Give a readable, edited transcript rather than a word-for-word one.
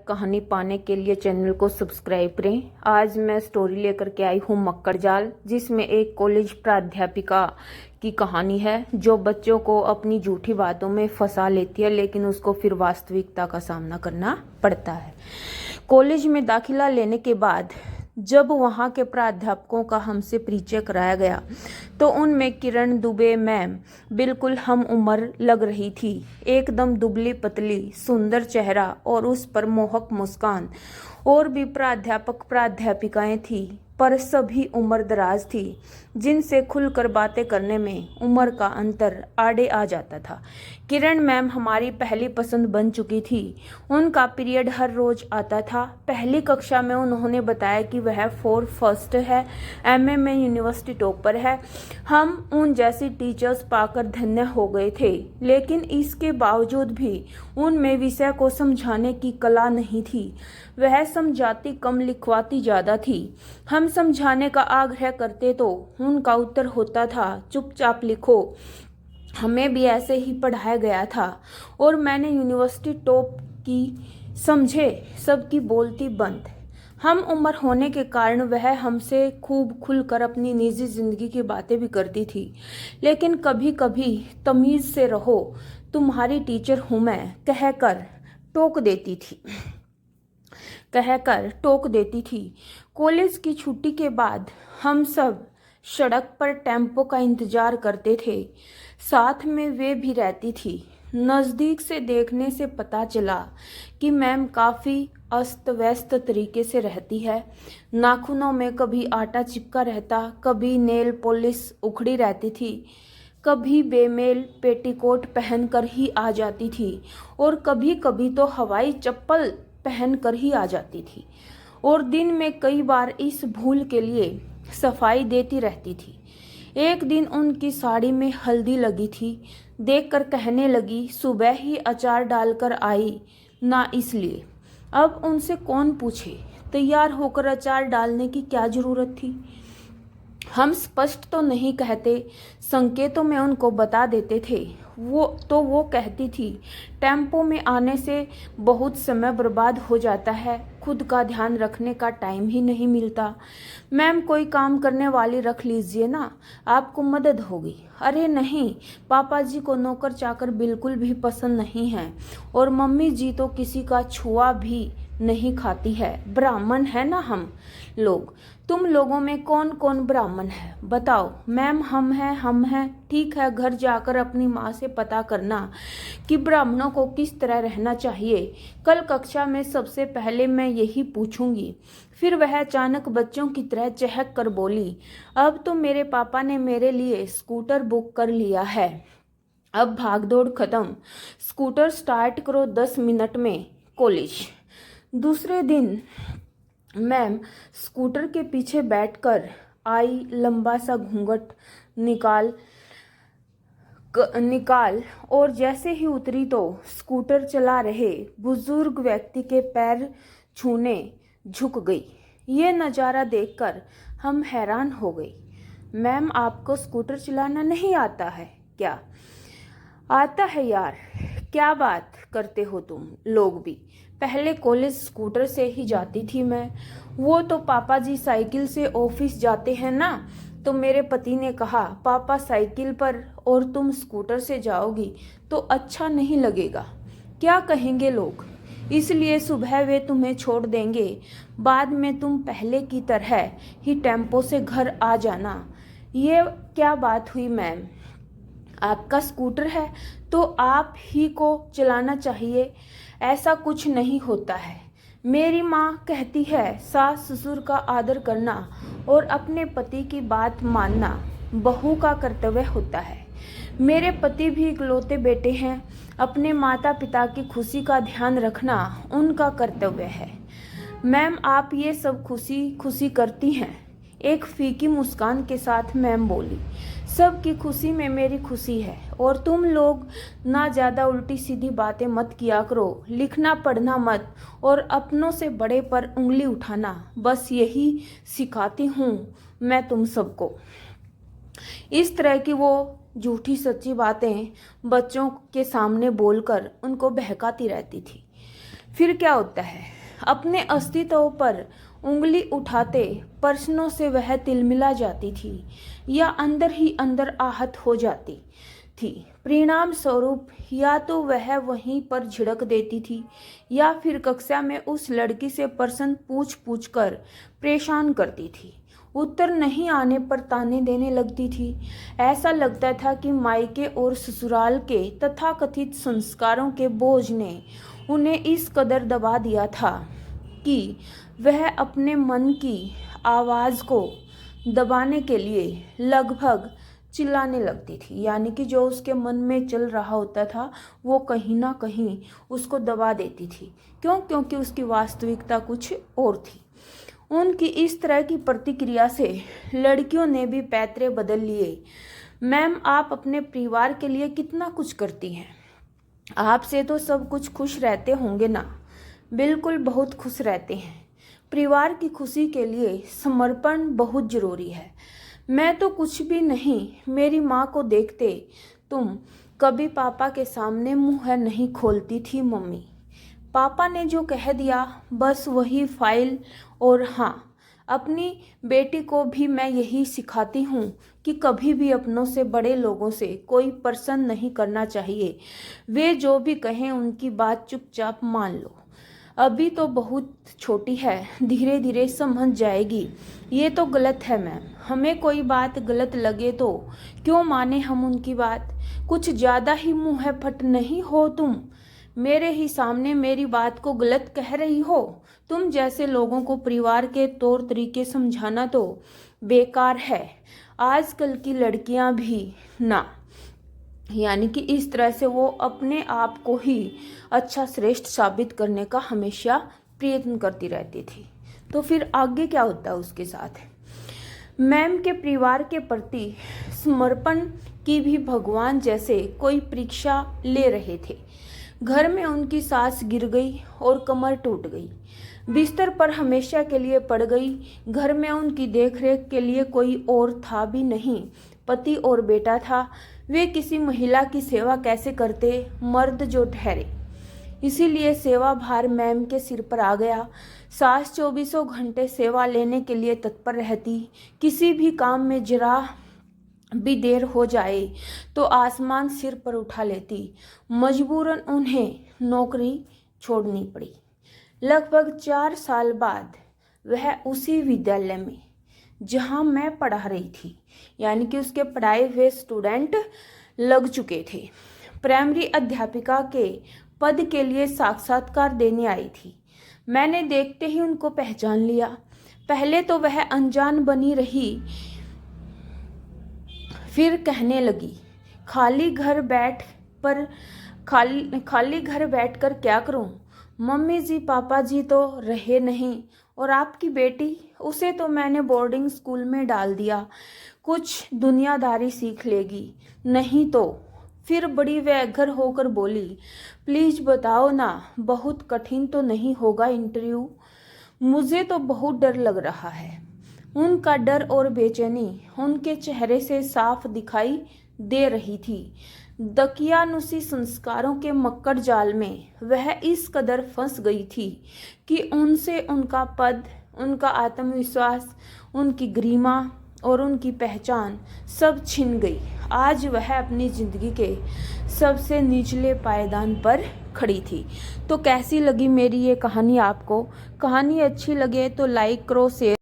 कहानी पाने के लिए चैनल को सब्सक्राइब करें। आज मैं स्टोरी लेकर के आई हूँ मक्कड़ जाल, जिसमें एक कॉलेज प्राध्यापिका की कहानी है जो बच्चों को अपनी झूठी बातों में फंसा लेती है, लेकिन उसको फिर वास्तविकता का सामना करना पड़ता है। कॉलेज में दाखिला लेने के बाद जब वहाँ के प्राध्यापकों का हमसे परिचय कराया गया तो उनमें किरण दुबे मैम बिल्कुल हम उम्र लग रही थी। एकदम दुबली पतली, सुंदर चेहरा और उस पर मोहक मुस्कान। और भी प्राध्यापक प्राध्यापिकाएं थी, पर सभी उम्र दराज थी, जिनसे खुलकर बातें करने में उम्र का अंतर आड़े आ जाता था। किरण मैम हमारी पहली पसंद बन चुकी थी। उनका पीरियड हर रोज आता था। पहली कक्षा में उन्होंने बताया कि वह फर्स्ट है, एमए में यूनिवर्सिटी टॉपर है। हम उन जैसी टीचर्स पाकर धन्य हो गए थे, लेकिन इसके बावजूद भी उनमें विषय को समझाने की कला नहीं थी। वह समझाती कम, लिखवाती ज्यादा थी। हम समझाने का आग्रह करते तो उनका उत्तर होता था, चुपचाप लिखो। हमें भी ऐसे ही पढ़ाया गया था और मैंने यूनिवर्सिटी टॉप की, समझे, सबकी बोलती बंद। हम उम्र होने के कारण वह हमसे खूब खुलकर अपनी निजी जिंदगी की बातें भी करती थी, लेकिन कभी कभी तमीज से रहो, तुम्हारी टीचर हूं मैं, कहकर टोक देती थी। कॉलेज की छुट्टी के बाद हम सब सड़क पर टेम्पो का इंतजार करते थे। साथ में वे भी रहती थी। नजदीक से देखने से पता चला कि मैम काफी अस्त व्यस्त तरीके से रहती है। नाखूनों में कभी आटा चिपका रहता, कभी नेल पॉलिश उखड़ी रहती थी, कभी बेमेल पेटीकोट पहनकर ही आ जाती थी, और कभी कभी तो हवाई चप्पल पहनकर ही आ जाती थी, और दिन में कई बार इस भूल के लिए सफाई देती रहती थी। एक दिन उनकी साड़ी में हल्दी लगी थी। देखकर कहने लगी, सुबह ही अचार डालकर आई ना, इसलिए। अब उनसे कौन पूछे, तैयार होकर अचार डालने की क्या जरूरत थी। हम स्पष्ट तो नहीं कहते, संकेतों में उनको बता देते थे। वो कहती थी, टेम्पो में आने से बहुत समय बर्बाद हो जाता है, खुद का ध्यान रखने का टाइम ही नहीं मिलता। मैम कोई काम करने वाली रख लीजिए ना, आपको मदद होगी। अरे नहीं, पापा जी को नौकर चाकर बिल्कुल भी पसंद नहीं है, और मम्मी जी तो किसी का छुआ भी नहीं खाती है। ब्राह्मण है ना हम लोग। तुम लोगों में कौन कौन ब्राह्मण है बताओ। मैम हम हैं। ठीक है, घर जाकर अपनी माँ से पता करना कि ब्राह्मणों को किस तरह रहना चाहिए। कल कक्षा में सबसे पहले मैं यही पूछूंगी। फिर वह अचानक बच्चों की तरह चहक कर बोली, अब तो मेरे पापा ने मेरे लिए स्कूटर बुक कर लिया है। अब भागदौड़ खत्म, स्कूटर स्टार्ट करो, 10 मिनट में कॉलेज। दूसरे दिन मैम स्कूटर के पीछे बैठकर आई, लंबा सा घूंघट निकाल और जैसे ही उतरी तो स्कूटर चला रहे बुजुर्ग व्यक्ति के पैर छूने झुक गई। ये नज़ारा देखकर हम हैरान हो गई। मैम आपको स्कूटर चलाना नहीं आता है क्या? आता है यार, क्या बात करते हो तुम लोग भी। पहले कॉलेज स्कूटर से ही जाती थी मैं। वो तो पापा जी साइकिल से ऑफिस जाते हैं ना, तो मेरे पति ने कहा पापा साइकिल पर और तुम स्कूटर से जाओगी तो अच्छा नहीं लगेगा, क्या कहेंगे लोग, इसलिए सुबह वे तुम्हें छोड़ देंगे, बाद में तुम पहले की तरह ही टेम्पो से घर आ जाना। ये क्या बात हुई मैम, आपका स्कूटर है तो आप ही को चलाना चाहिए, ऐसा कुछ नहीं होता है। मेरी माँ कहती है सास ससुर का आदर करना और अपने पति की बात मानना बहू का कर्तव्य होता है। मेरे पति भी इकलौते बेटे हैं, अपने माता पिता की खुशी का ध्यान रखना उनका कर्तव्य है। मैम आप ये सब खुशी खुशी करती हैं। एक फीकी मुस्कान के साथ मैम बोली, सबकी खुशी में मेरी खुशी है, और तुम लोग ना ज्यादा उल्टी सीधी बातें मत किया करो, लिखना पढ़ना मत, और अपनों से बड़े पर उंगली उठाना, बस यही सिखाती हूँ मैं तुम सबको। इस तरह की वो झूठी सच्ची बातें बच्चों के सामने बोलकर उनको बहकाती रहती थी। फिर क्या होता है, अपने अस्तित्व पर उंगली उठाते प्रश्नों से वह तिलमिला जाती थी या अंदर ही अंदर आहत हो जाती थी। परिणाम स्वरूप या तो वह वहीं पर झिड़क देती थी या फिर कक्षा में उस लड़की से प्रश्न पूछ पूछ कर परेशान करती थी। उत्तर नहीं आने पर ताने देने लगती थी। ऐसा लगता था कि मायके और ससुराल के तथाकथित संस्कारों के बोझ ने उन्हें इस कदर दबा दिया था कि वह अपने मन की आवाज़ को दबाने के लिए लगभग चिल्लाने लगती थी। यानी कि जो उसके मन में चल रहा होता था वो कहीं ना कहीं उसको दबा देती थी। क्योंकि उसकी वास्तविकता कुछ और थी। उनकी इस तरह की प्रतिक्रिया से लड़कियों ने भी पैतरे बदल लिए। मैम, आप अपने परिवार के लिए कितना कुछ करती हैं। आपसे तो सब कुछ खुश रहते होंगे ना। बिल्कुल, बहुत खुश रहते हैं। परिवार की खुशी के लिए समर्पण बहुत ज़रूरी है। मैं तो कुछ भी नहीं। मेरी माँ को देखते तुम कभी पापा के सामने मुँह नहीं खोलती थी मम्मी। पापा ने जो कह दिया बस वही फाइल। और हाँ, अपनी बेटी को भी मैं यही सिखाती हूँ कि कभी भी अपनों से बड़े लोगों से कोई प्रश्न नहीं करना चाहिए। वे जो भी कहें उनकी बात चुपचाप मान लो। अभी तो बहुत छोटी है, धीरे धीरे समझ जाएगी। ये तो गलत है मैम। हमें कोई बात गलत लगे तो क्यों माने हम उनकी बात। कुछ ज़्यादा ही मुँह फट नहीं हो तुम। मेरे ही सामने मेरी बात को गलत कह रही हो। तुम जैसे लोगों को परिवार के तौर तरीके समझाना तो बेकार है। आजकल की लड़कियां भी ना। यानी कि इस तरह से वो अपने आप को ही अच्छा श्रेष्ठ साबित करने का हमेशा प्रयत्न करती रहती थी। तो फिर आगे क्या होता है उसके साथ। मैम के परिवार के प्रति समर्पण की भी भगवान जैसे कोई परीक्षा ले रहे थे। घर में उनकी सांस गिर गई और कमर टूट गई। बिस्तर पर हमेशा के लिए पड़ गई। घर में उनकी देखरेख के लिए कोई और था भी नहीं। पति और बेटा था। वे किसी महिला की सेवा कैसे करते, मर्द जो ठहरे। इसीलिए सेवा भार मैम के सिर पर आ गया। सास 24 घंटे सेवा लेने के लिए तत्पर रहती। किसी भी काम में जरा भी देर हो जाए तो आसमान सिर पर उठा लेती। मजबूरन उन्हें नौकरी छोड़नी पड़ी। लगभग 4 साल बाद वह उसी विद्यालय में जहां मैं पढ़ा रही थी, यानी कि उसके पढ़ाए हुए स्टूडेंट लग चुके थे, प्राइमरी अध्यापिका के पद के लिए साक्षात्कार देने आई थी। मैंने देखते ही उनको पहचान लिया। पहले तो वह अनजान बनी रही, फिर कहने लगी, खाली घर बैठकर क्या करूं। मम्मी जी पापा जी तो रहे नहीं, और आपकी बेटी, उसे तो मैंने बोर्डिंग स्कूल में डाल दिया, कुछ दुनियादारी सीख लेगी। नहीं तो। फिर बड़ी व्यग्र होकर बोली, प्लीज बताओ ना, बहुत कठिन तो नहीं होगा इंटरव्यू। मुझे तो बहुत डर लग रहा है। उनका डर और बेचैनी उनके चेहरे से साफ दिखाई दे रही थी। दकियानुसी संस्कारों के मक्कड़ जाल में वह इस कदर फंस गई थी कि उनसे उनका पद, उनका आत्मविश्वास, उनकी गरिमा और उनकी पहचान सब छिन गई। आज वह अपनी जिंदगी के सबसे निचले पायदान पर खड़ी थी। तो कैसी लगी मेरी ये कहानी आपको? कहानी अच्छी लगे तो लाइक करो, शेयर